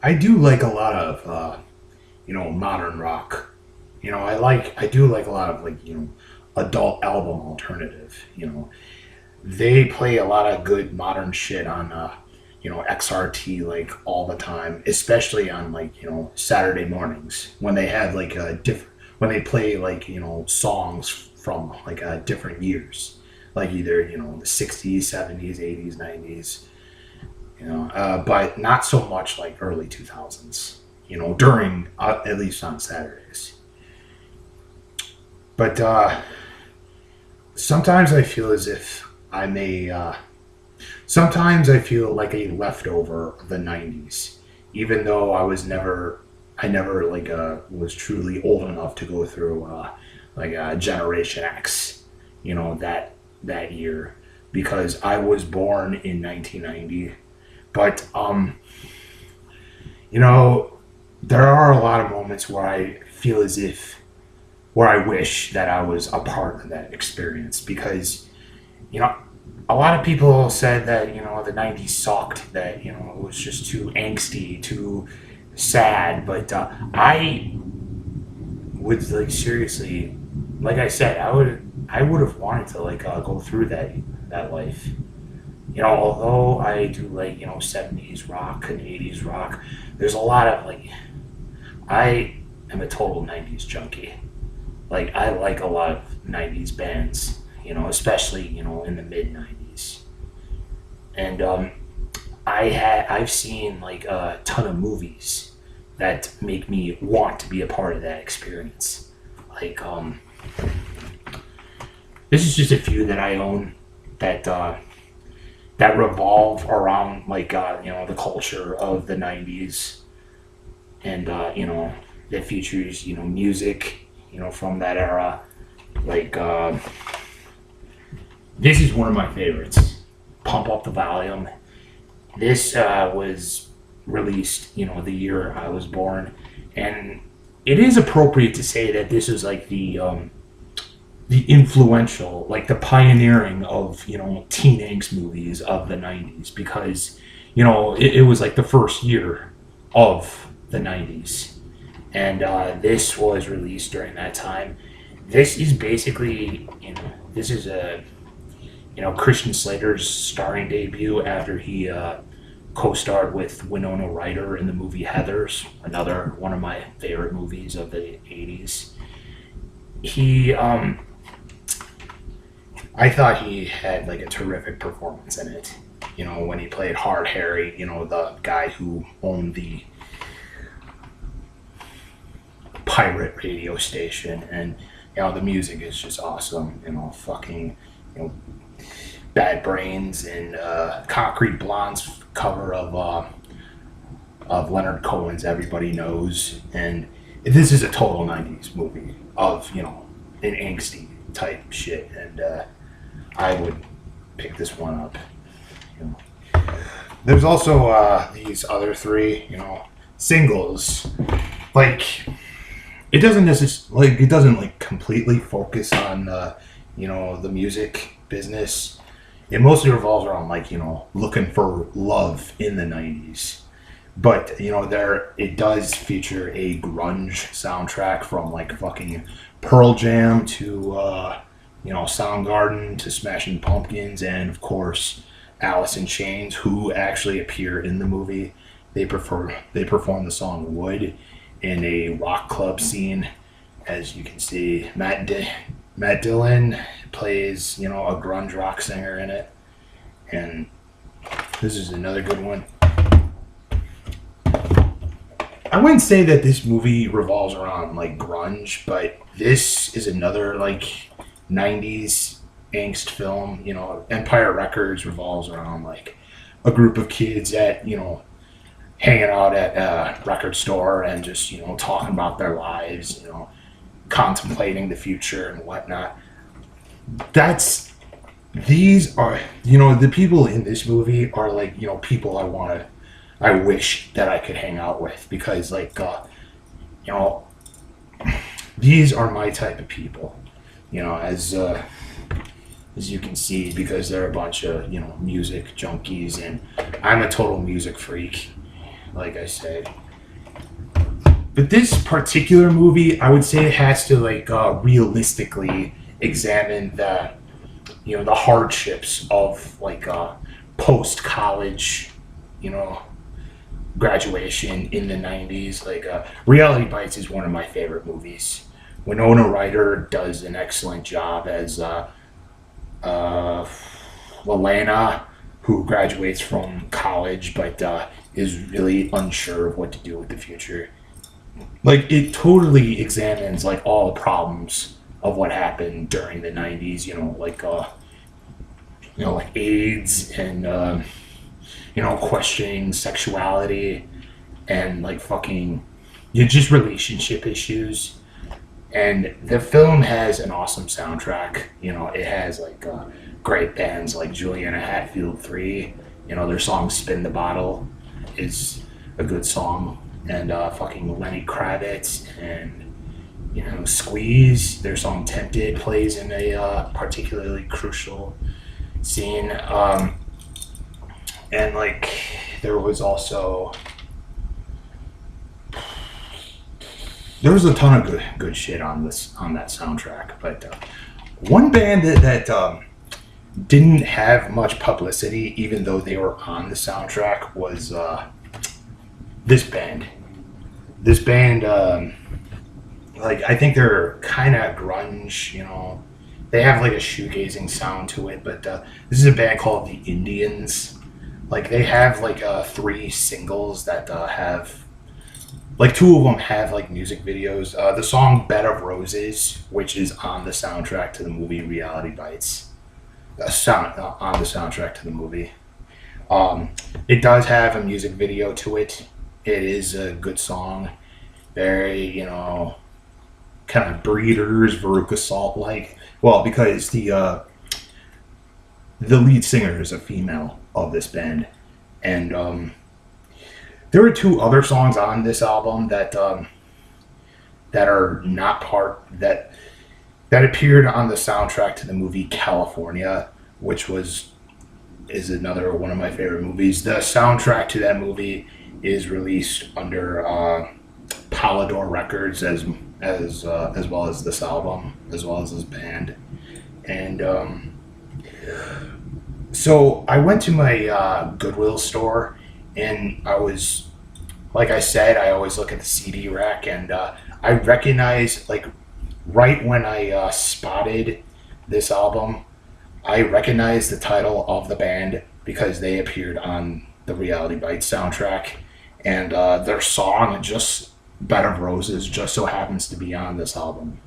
I do like a lot of modern rock. I do like a lot of adult album alternative. They play a lot of good modern shit on XRT like all the time, especially on Saturday mornings when they have like a different when they play songs from different years, like either the 60s, 70s, 80s, 90s, but not so much like early 2000s, during at least on Saturdays. But sometimes I feel as if I'm a sometimes I feel like a leftover of the 90s, even though I never was truly old enough to go through Generation X, that year, because I was born in 1990. But you know, there are a lot of moments where I feel as if where I wish that I was a part of that experience because you know a lot of people said that the 90s sucked, that it was just too angsty, too sad, but I would seriously, like I said, I would have wanted to go through that life. Although I do 70s rock and 80s rock, there's a lot of I am a total 90s junkie. I like a lot of 90s bands, especially in the mid 90s. And I've seen a ton of movies that make me want to be a part of that experience. Like this is just a few that I own that that revolve around the culture of the 90s, and that features music from that era. like uh, this is one of my favorites, Pump Up the Volume. This was released the year I was born, and it is appropriate to say that this is the influential, the pioneering of teen angst movies of the 90s, because it was the first year of the 90s, and this was released during that time. This is basically this is a Christian Slater's starring debut after he co-starred with Winona Ryder in the movie Heathers, another one of my favorite movies of the 80s. He I thought he had a terrific performance in it. When he played Hard Harry, the guy who owned the pirate radio station, and the music is just awesome. Fucking Bad Brains and Concrete Blonde's cover of Leonard Cohen's Everybody Knows, and this is a total 90s movie of an angsty type shit, and I would pick this one up. There's also these other three singles. It doesn't completely focus on the music business. It mostly revolves around looking for love in the 90s. But it does feature a grunge soundtrack from fucking Pearl Jam to Soundgarden to Smashing Pumpkins, and of course Alice in Chains, who actually appear in the movie. They perform the song Wood in a rock club scene. As you can see, Matt Dillon plays a grunge rock singer in it, and this is another good one. I wouldn't say that this movie revolves around grunge, but this is another 90s angst film. Empire Records revolves around a group of kids that hanging out at a record store and just talking about their lives, contemplating the future and whatnot. These are the people in this movie are people I wish that I could hang out with, because these are my type of people, as you can see, because they're a bunch of music junkies, and I'm a total music freak. like I said. But this particular movie, I would say it has to like realistically examine the hardships of like post college, you know, graduation in the '90s. Like Reality Bites is one of my favorite movies. Winona Ryder does an excellent job as Lelana, who graduates from college but is really unsure of what to do with the future. Like it totally examines like all the problems of what happened during the '90s. Like AIDS and questioning sexuality and like fucking just relationship issues. And the film has an awesome soundtrack. It has like great bands like Juliana Hatfield 3. Their song "Spin the Bottle" is a good song, and fucking Lenny Kravitz and Squeeze. Their song "Tempted" plays in a particularly crucial scene. And like there was a ton of good shit on that soundtrack. But one band that didn't have much publicity, even though they were on the soundtrack, was this band. This band, like I think they're kind of grunge. They have like a shoegazing sound to it. But this is a band called the Indians. Like they have like 3 singles that have. Like 2 of them have like music videos. The song "Bed of Roses," which is on the soundtrack to the movie Reality Bites, on the soundtrack to the movie. It does have a music video to it. It is a good song, very kind of Breeders, Veruca Salt like. Well, because the lead singer is a female of this band, and there were 2 other songs on this album that are not part that appeared on the soundtrack to the movie California, which is another one of my favorite movies. The soundtrack to that movie is released under Polydor Records as well as this album, as well as this band. And so I went to my Goodwill store, and I was, like I said, I always look at the CD rack, and I recognized, like, right when I spotted this album, I recognized the title of the band because they appeared on the Reality Bites soundtrack, and their song, just "Bed of Roses," just so happens to be on this album.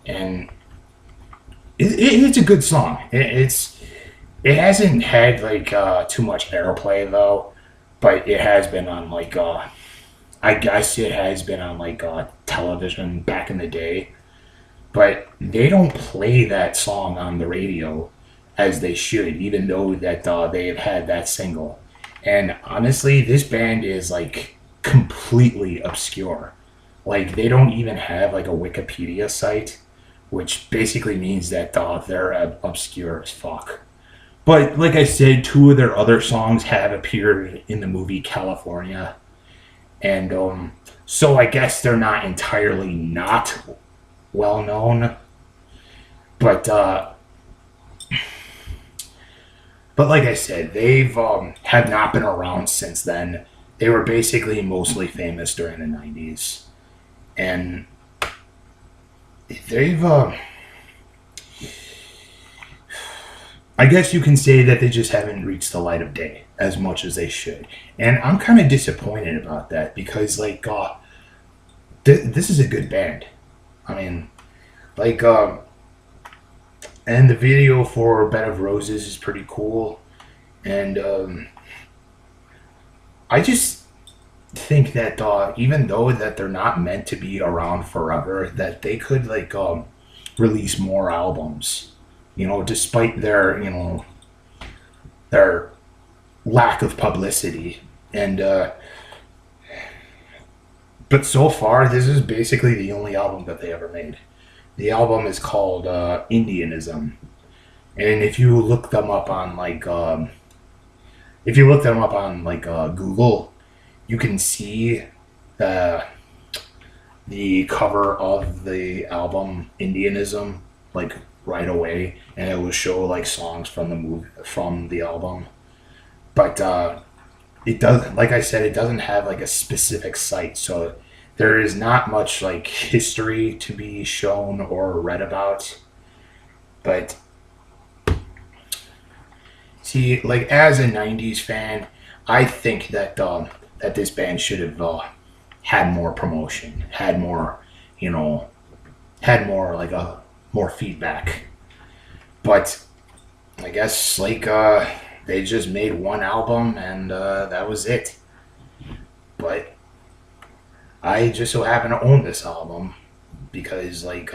And it's a good song. It hasn't had like too much airplay though, but it has been on like I guess it has been on like television back in the day. But they don't play that song on the radio as they should, even though that they have had that single. And honestly, this band is like completely obscure. Like they don't even have like a Wikipedia site, which basically means that they're obscure as fuck. But like I said, 2 of their other songs have appeared in the movie California, and so I guess they're not entirely not well known. But like I said, they've have not been around since then. They were basically mostly famous during the '90s, and they've I guess you can say that they just haven't reached the light of day as much as they should. And I'm kind of disappointed about that because, like, this is a good band. I mean, like, and the video for "Bed of Roses" is pretty cool. And I just think that even though that they're not meant to be around forever, that they could, like, release more albums. Despite their lack of publicity. And but so far, this is basically the only album that they ever made. The album is called INDIANISM, and if you look them up on Google, you can see uh, the cover of the album Indianism like right away, and it will show like songs from the movie from the album. But it doesn't, like I said, it doesn't have like a specific site, so there is not much like history to be shown or read about. But see, like as a '90s fan, I think that that this band should have had more promotion, had more, you know, had more like a more feedback. But I guess like they just made one album and that was it. But I just so happen to own this album because like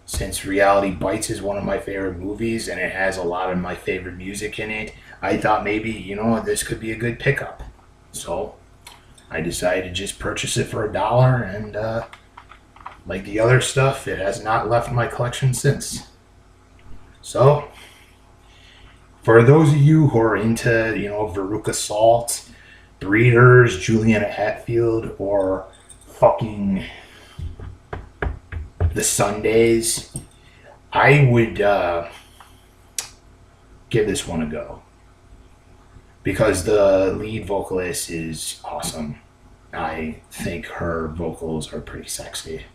since Reality Bites is one of my favorite movies and it has a lot of my favorite music in it, I thought maybe, you know, this could be a good pickup. So I decided to just purchase it for $1, and like the other stuff, it has not left my collection since. So for those of you who are into, you know, Veruca Salt, Breeders, Juliana Hatfield, or fucking the Sundays, I would give this one a go because the lead vocalist is awesome. I think her vocals are pretty sexy.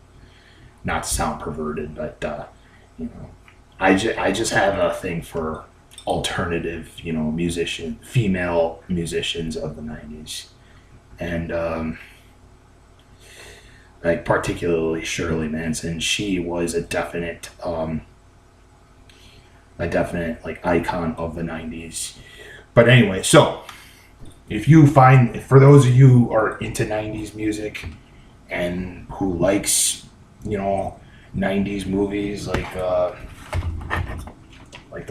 Not to sound perverted, but you know, I just have a thing for alternative, you know, female musicians of the '90s, and like particularly Shirley Manson. She was a definite like icon of the '90s. But anyway, so if you find, for those of you who are into '90s music and who likes, you know, '90s movies like the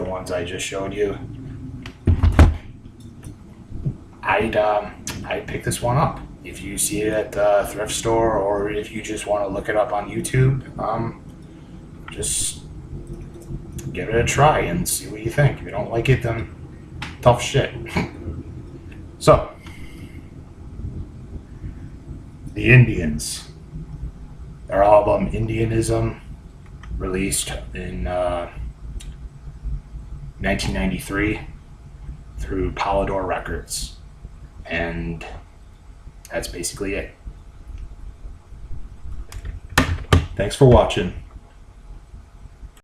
ones I just showed you, I'd pick this one up. If you see it at the thrift store, or if you just want to look it up on YouTube, just give it a try and see what you think. If you don't like it, then tough shit. So, the Indians, their album Indianism, released in 1993 through Polydor Records. And that's basically it. Thanks for watching.